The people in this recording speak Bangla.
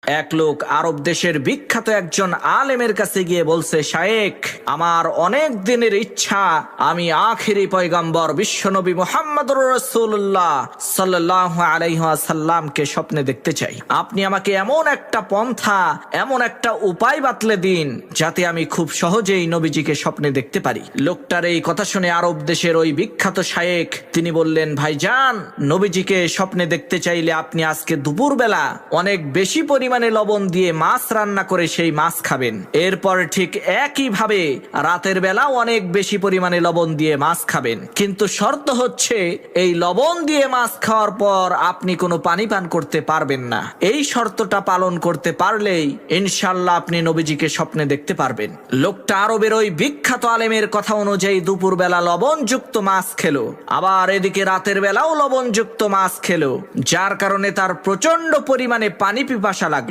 এক লোক আরব দেশের বিখ্যাত একজন আলেমের কাছে গিয়ে বলছে, শায়েখ, আমার অনেক দিনের ইচ্ছা আমি আখিরি পয়গম্বর বিশ্বনবী মুহাম্মদুর রাসূলুল্লাহ সাল্লাল্লাহু আলাইহি ওয়াসাল্লামকে স্বপ্নে দেখতে চাই। আপনি আমাকে এমন একটা পন্থা, এমন একটা উপায় বাতলে দিন যাতে আমি খুব সহজেই নবীজিকে স্বপ্নে দেখতে পারি। লোকটার এই কথা শুনে আরব দেশের ওই বিখ্যাত শায়েখ তিনি বললেন, ভাইজান, নবীজিকে স্বপ্নে দেখতে চাইলে আপনি আজকে দুপুরবেলা অনেক বেশি পরিমাণে লবণ দিয়ে মাছ রান্না করে সেই মাছ খাবেন। এরপর ঠিক একইভাবে রাতের বেলাও অনেক বেশি পরিমাণে লবণ দিয়ে মাছ খাবেন, কিন্তু শর্ত হচ্ছে এই লবণ দিয়ে মাছ খাওয়ার পর আপনি কোনো পানি পান করতে পারবেন না। এই শর্তটা পালন করতে পারলেই ইনশাআল্লাহ আপনি নবীজিকে স্বপ্নে দেখতে পারবেন। লোকটা আরবের ওই বিখ্যাত আলেমের কথা অনুযায়ী দুপুরবেলা লবণযুক্ত মাছ খেলো, আবার এদিকে রাতের বেলাও লবণযুক্ত মাছ খেলো, যার কারণে তার প্রচন্ড পরিমাণে পানি পিপাসা লাগলো।